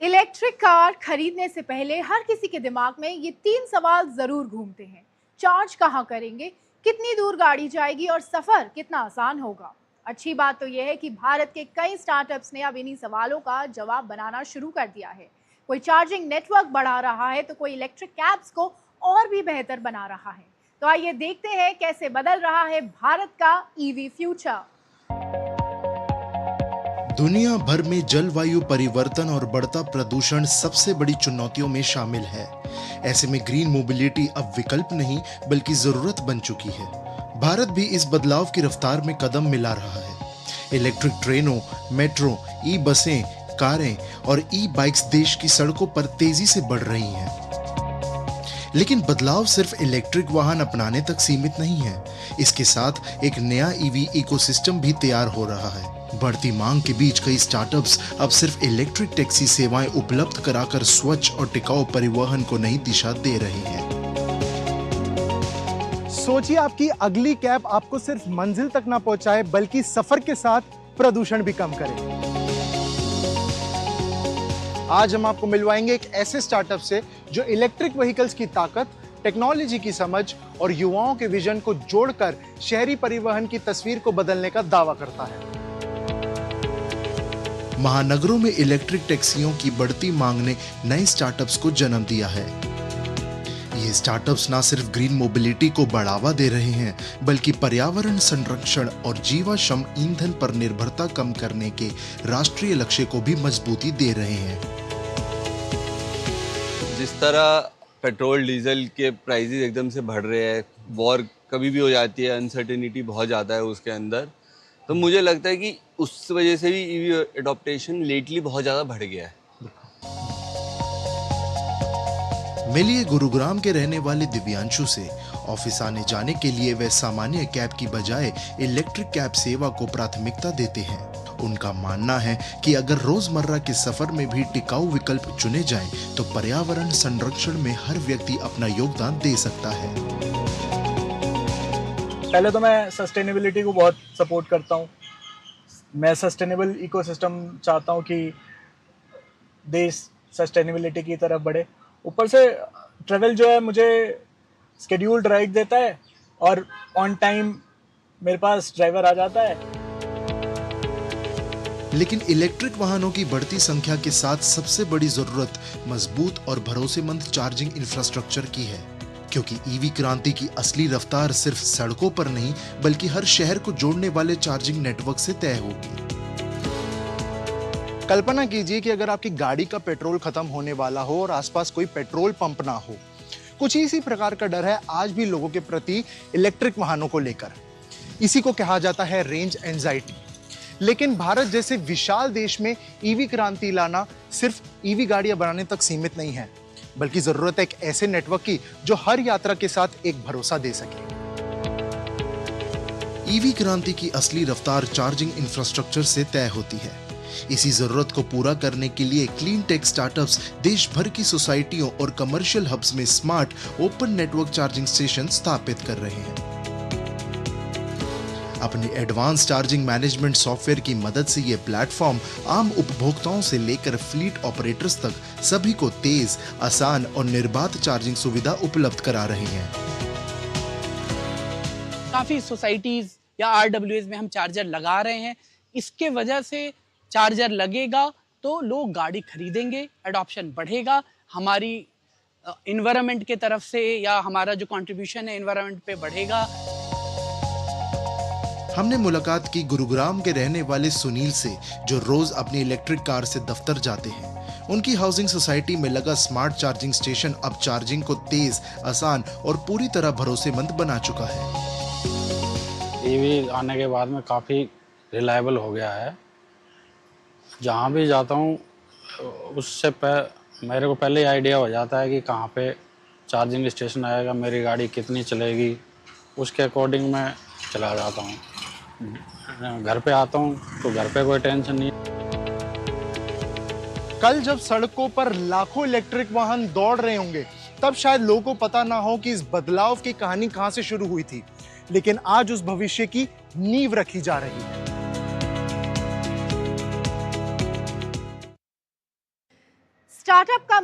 Electric car खरीदने से पहले हर किसी के दिमाग में ये तीन सवाल जरूर घूमते हैं। चार्ज कहाँ करेंगे, कितनी दूर गाड़ी जाएगी और सफर कितना आसान होगा। अच्छी बात तो यह है कि भारत के कई स्टार्टअप्स ने अब इन्हीं सवालों का जवाब बनाना शुरू कर दिया है। कोई चार्जिंग नेटवर्क बढ़ा रहा है तो कोई इलेक्ट्रिक कैब्स को और भी बेहतर बना रहा है। तो आइए देखते हैं कैसे बदल रहा है भारत का ईवी फ्यूचर। दुनिया भर में जलवायु परिवर्तन और बढ़ता प्रदूषण सबसे बड़ी चुनौतियों में शामिल है। ऐसे में ग्रीन मोबिलिटी अब विकल्प नहीं बल्कि जरूरत बन चुकी है। भारत भी इस बदलाव की रफ्तार में कदम मिला रहा है। इलेक्ट्रिक ट्रेनों, मेट्रो, ई बसें, कारें और ई बाइक्स देश की सड़कों पर तेजी से बढ़ रही हैं। लेकिन बदलाव सिर्फ इलेक्ट्रिक वाहन अपनाने तक सीमित नहीं है। इसके साथ एक नया ईवी इकोसिस्टम भी तैयार हो रहा है। बढ़ती मांग के बीच कई स्टार्टअप्स अब सिर्फ इलेक्ट्रिक टैक्सी सेवाएं उपलब्ध कराकर स्वच्छ और टिकाऊ परिवहन को नई दिशा दे रहे हैं। सोचिए, आपकी अगली कैब आपको सिर्फ मंजिल तक ना पहुंचाए बल्कि सफर के साथ प्रदूषण भी कम करे। आज हम आपको मिलवाएंगे एक ऐसे स्टार्टअप से जो इलेक्ट्रिक व्हीकल्स की ताकत, टेक्नोलॉजी की समझ और युवाओं के विजन को जोड़कर शहरी परिवहन की तस्वीर को बदलने का दावा करता है। महानगरों में इलेक्ट्रिक टैक्सियों की बढ़ती मांग ने नए स्टार्टअप्स को जन्म दिया है। ये स्टार्टअप्स न सिर्फ ग्रीन मोबिलिटी को बढ़ावा दे रहे हैं बल्कि पर्यावरण संरक्षण और जीवाश्म ईंधन पर निर्भरता कम करने के राष्ट्रीय लक्ष्य को भी मजबूती दे रहे हैं। जिस तरह पेट्रोल डीजल के प्राइसेस एकदम से बढ़ रहे हैं, वॉर कभी भी हो जाती है, अनसर्टेनिटी बहुत ज़्यादा है उसके अंदर, तो मुझे लगता है कि उस वजह से भी ईवी एडॉप्टेशन लेटली बहुत ज़्यादा बढ़ गया है। मिलिए गुरुग्राम के रहने वाले दिव्यांशु से। ऑफिस आने जाने के लिए वे सामान्य कैब की बजाय इलेक्ट्रिक कैब सेवा को प्राथमिकता देते हैं। उनका मानना है कि अगर रोजमर्रा के सफर में भी टिकाऊ विकल्प चुने जाएं, तो पर्यावरण संरक्षण में हर व्यक्ति अपना योगदान दे सकता है। पहले तो मैं सस्टेनेबिलिटी को बहुत सपोर्ट करता हूँ। मैं सस्टेनेबल इकोसिस्टम चाहता हूँ कि देश सस्टेनेबिलिटी की तरफ बढ़े। ऊपर से ट्रैवल जो है मुझे स्केड्यूल्ड राइड देता है और ऑन टाइम मेरे पास ड्राइवर आ जाता है। लेकिन इलेक्ट्रिक वाहनों की बढ़ती संख्या के साथ सबसे बड़ी जरूरत मजबूत और भरोसेमंद चार्जिंग इंफ्रास्ट्रक्चर की है, क्योंकि ईवी क्रांति की असली रफ्तार सिर्फ सड़कों पर नहीं बल्कि हर शहर को जोड़ने वाले चार्जिंग नेटवर्क से तय होगी। कल्पना कीजिए कि अगर आपकी गाड़ी का पेट्रोल खत्म होने वाला हो और आसपास कोई पेट्रोल पंप ना हो। कुछ इसी प्रकार का डर है आज भी लोगों के प्रति इलेक्ट्रिक वाहनों को लेकर। इसी को कहा जाता है रेंज एंजाइटी। लेकिन भारत जैसे विशाल देश में ईवी क्रांति लाना सिर्फ ईवी गाड़ियां बनाने तक सीमित नहीं है, बल्कि जरूरत है एक ऐसे नेटवर्क की जो हर यात्रा के साथ एक भरोसा दे सके। ईवी क्रांति की असली रफ्तार चार्जिंग इंफ्रास्ट्रक्चर से तय होती है। इसी जरूरत को पूरा करने के लिए क्लीन टेक स्टार्टअप्स देश भर की सोसाइटियों और कमर्शियल हब्स में smart open network charging station स्थापित कर रहे हैं। अपने एडवांस चार्जिंग मैनेजमेंट सॉफ्टवेयर की मदद से ये प्लेटफॉर्म आम उपभोक्ताओं से लेकर फ्लीट ऑपरेटर्स तक सभी को तेज, आसान और निर्बाध चार्जिंग सुविधा उपलब्ध करा रहे हैं। काफी सोसाइटीज या आरडब्ल्यूएस में हम चार्जर लगा रहे हैं। इसके वजह से चार्जर लगेगा तो लोग गाड़ी खरीदेंगे, एडॉप्शन बढ़ेगा, हमारी एनवायरनमेंट के तरफ से या हमारा जो कंट्रीब्यूशन है एनवायरनमेंट पे बढ़ेगा। हमने मुलाकात की गुरुग्राम के रहने वाले सुनील से, जो रोज अपनी इलेक्ट्रिक कार से दफ्तर जाते हैं। उनकी हाउसिंग सोसाइटी में लगा स्मार्ट चार्जिंग स्टेशन अब चार्जिंग को तेज, आसान और पूरी तरह भरोसेमंद बना चुका है। ईवी आने के बाद में काफ़ी रिलायबल हो गया है। जहाँ भी जाता हूँ उससे मेरे को पहले ही आइडिया हो जाता है कि कहाँ पे चार्जिंग स्टेशन आएगा, मेरी गाड़ी कितनी चलेगी, उसके अकॉर्डिंग मैं चला जाता हूँ। घर पे आता हूँ तो घर पे कोई टेंशन नहीं। कल जब सड़कों पर लाखों इलेक्ट्रिक वाहन दौड़ रहे होंगे, तब शायद लोगों को पता ना हो कि इस बदलाव की कहानी कहां से शुरू हुई थी, लेकिन आज उस भविष्य की नींव रखी जा रही है। स्टार्टअप का